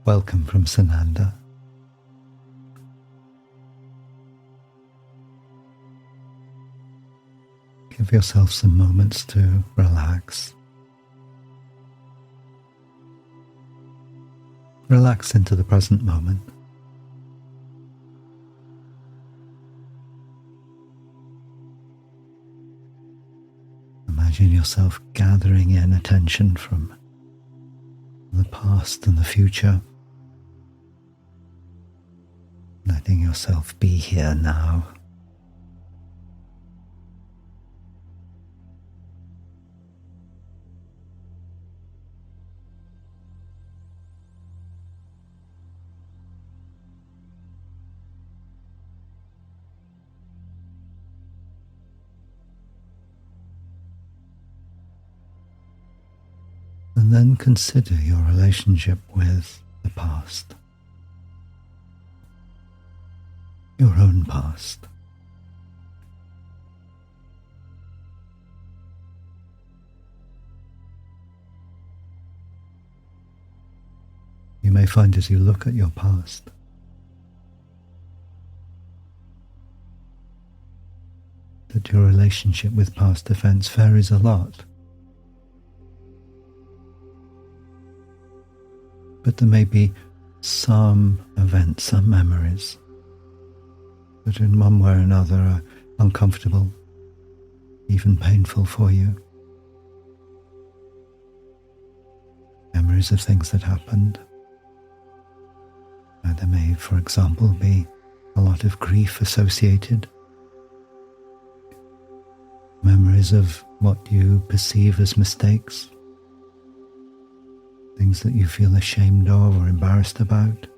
Welcome from Sananda. Give yourself some moments to relax. Relax into the present moment. Imagine yourself gathering in attention from the past and the future, letting yourself be here now. And then consider your relationship with the past, your own past. You may find as you look at your past that your relationship with past events varies a lot. But there may be some events, some memories that in one way or another are uncomfortable, even painful for you. Memories of things that happened. There may, for example, be a lot of grief associated. Memories of what you perceive as mistakes. Things that you feel ashamed of or embarrassed about.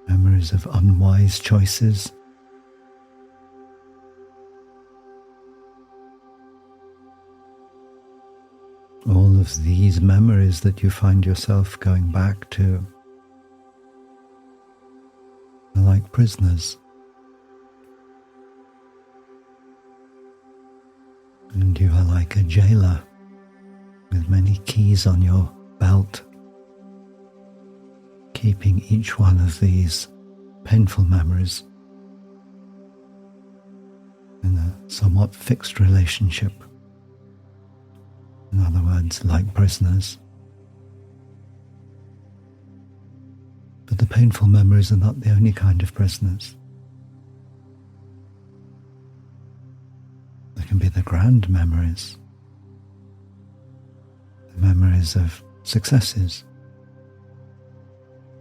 Memories of unwise choices. All of these memories that you find yourself going back to are like prisoners. And you are like a jailer with many keys on your belt, keeping each one of these painful memories in a somewhat fixed relationship. In other words, like prisoners. But the painful memories are not the only kind of prisoners. There can be the grand memories, the memories of successes,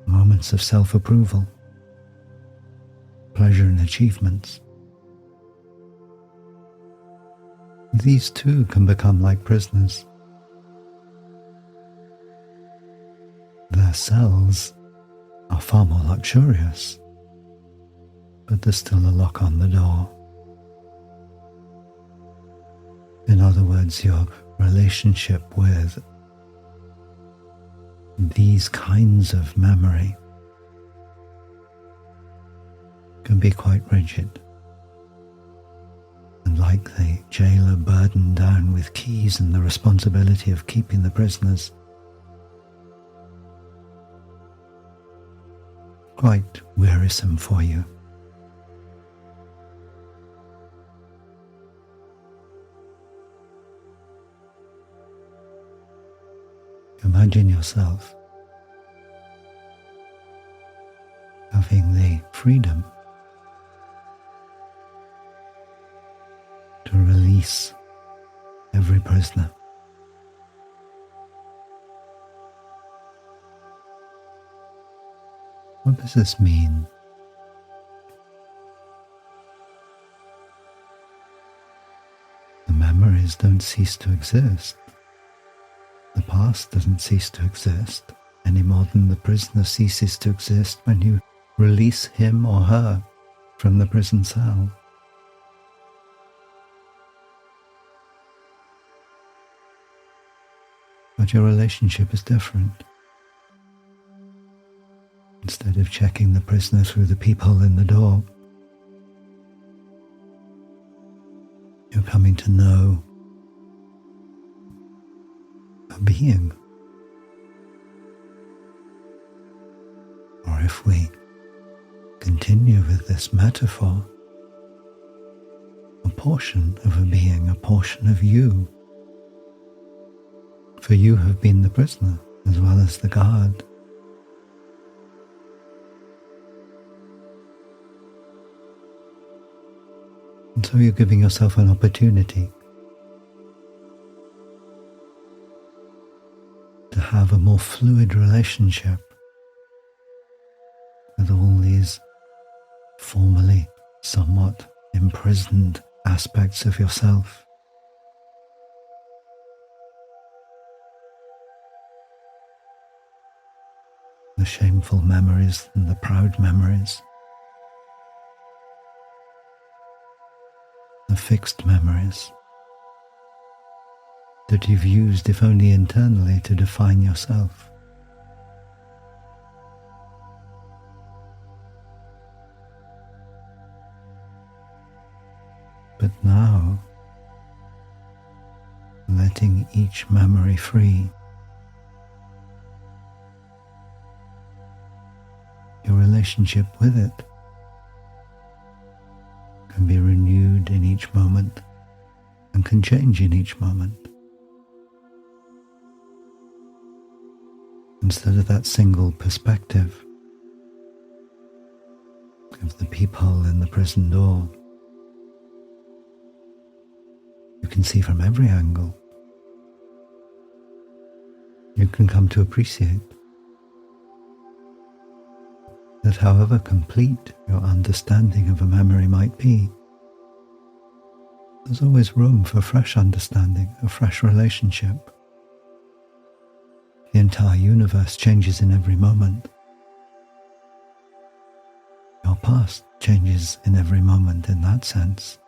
moments of self-approval, pleasure and achievements. These too can become like prisoners. Their cells are far more luxurious, but there's still a lock on the door. In other words, your relationship with these kinds of memory can be quite rigid. And like the jailer burdened down with keys and the responsibility of keeping the prisoners, quite wearisome for you. Imagine yourself having the freedom to release every prisoner. What does this mean? The memories don't cease to exist. The past doesn't cease to exist any more than the prisoner ceases to exist when you release him or her from the prison cell. But your relationship is different. Instead of checking the prisoner through the peephole in the door, you're coming to know a being if we continue with this metaphor, a portion of a being, a portion of you, for you have been the prisoner as well as the guard. And so you're giving yourself an opportunity to have a more fluid relationship with all these formerly somewhat imprisoned aspects of yourself. The shameful memories and the proud memories, the fixed memories that you've used, if only internally, to define yourself. But now, letting each memory free, your relationship with it can be renewed in each moment and can change in each moment. Instead of that single perspective of the peephole in the prison door, you can see from every angle. You can come to appreciate that however complete your understanding of a memory might be, there's always room for fresh understanding, a fresh relationship. The entire universe changes in every moment. Your past changes in every moment in that sense,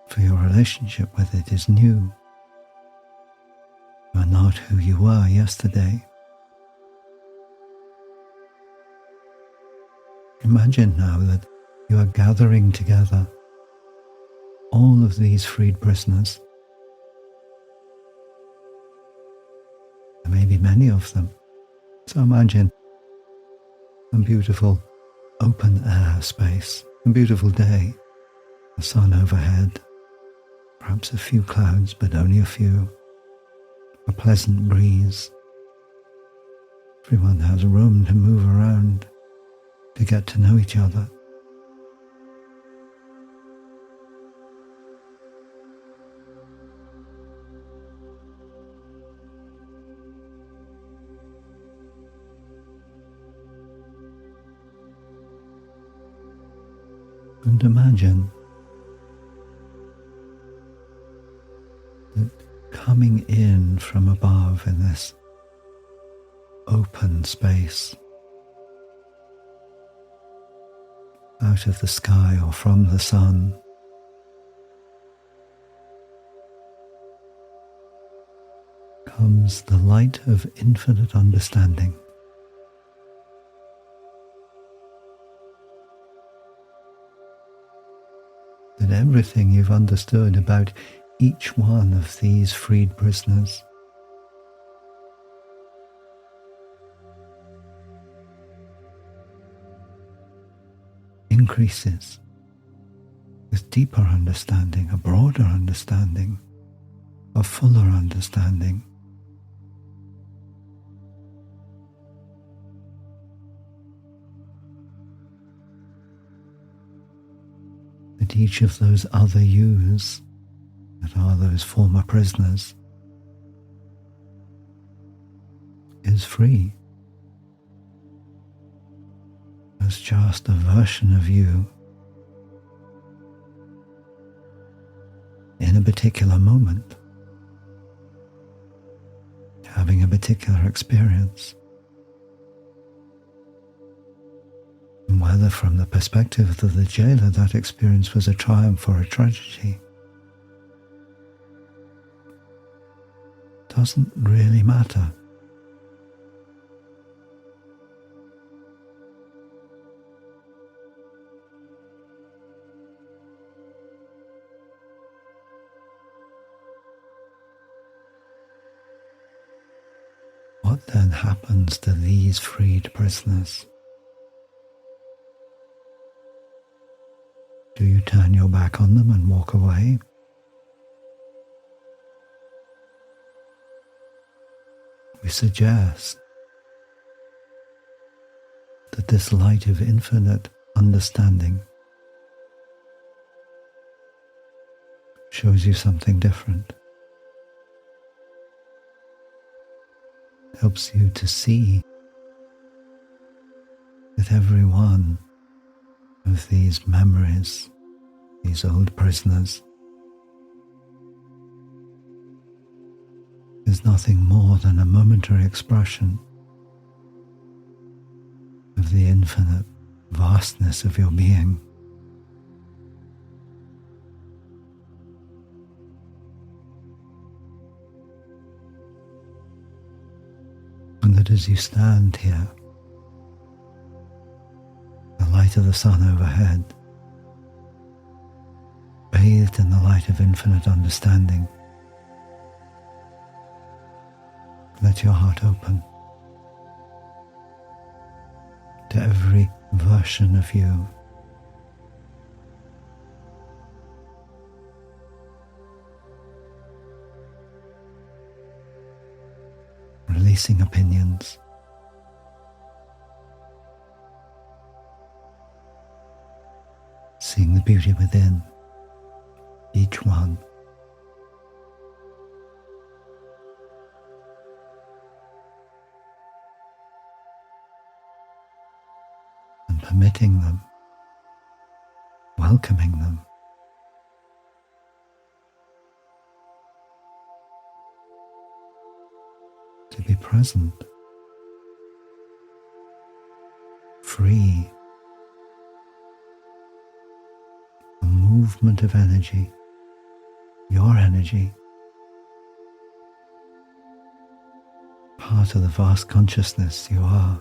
for your relationship with it is new. You are not who you were yesterday. Imagine now that you are gathering together all of these freed prisoners. There may be many of them. So imagine a beautiful open air space, a beautiful day, the sun overhead, perhaps a few clouds, but only a few, a pleasant breeze. Everyone has room to move around, to get to know each other. And imagine that coming in from above in this open space, out of the sky or from the sun, comes the light of infinite understanding. That everything you've understood about each one of these freed prisoners increases with deeper understanding, a broader understanding, a fuller understanding. That each of those other yous, that are those former prisoners, is free. As just a version of you in a particular moment, having a particular experience. And whether from the perspective of the jailer that experience was a triumph or a tragedy doesn't really matter. what then happens to these freed prisoners? Do you turn your back on them and walk away? We suggest that this light of infinite understanding shows you something different, helps you to see that every one of these memories, these old prisoners, is nothing more than a momentary expression of the infinite vastness of your being. And that as you stand here, the light of the sun overhead, bathed in the light of infinite understanding, let your heart open to every version of you, releasing opinions, seeing the beauty within each one, and permitting them, welcoming them to be present, free, a movement of energy, your energy, part of the vast consciousness you are.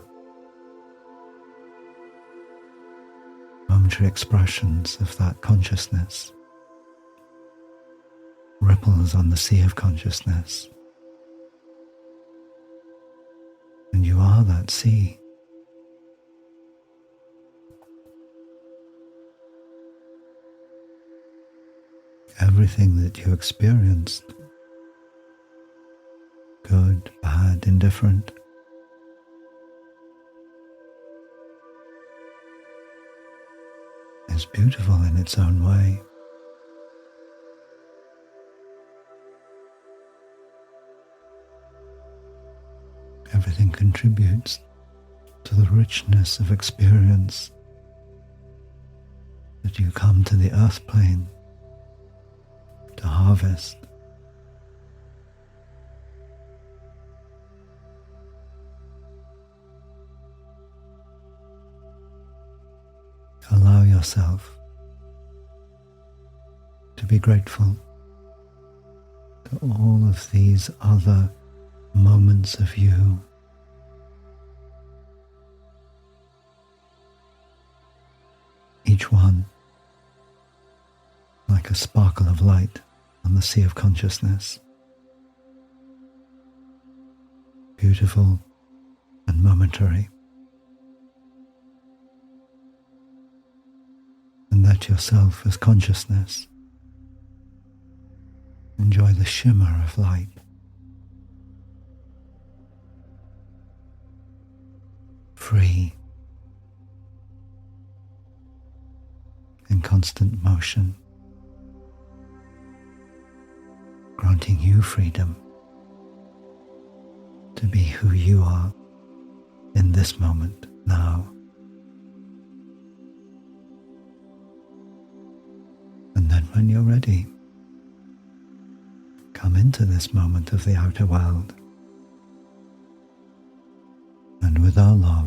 Momentary expressions of that consciousness, ripples on the sea of consciousness. And you are that sea. Everything that you experienced, good, bad, indifferent, is beautiful in its own way. Everything contributes to the richness of experience that you come to the earth plane to harvest. Allow yourself to be grateful to all of these other moments of you. Each one like a sparkle of light on the sea of consciousness, beautiful and momentary. And let yourself as consciousness enjoy the shimmer of light. Free, in constant motion, granting you freedom to be who you are in this moment now. And then when you're ready, come into this moment of the outer world, and with our love,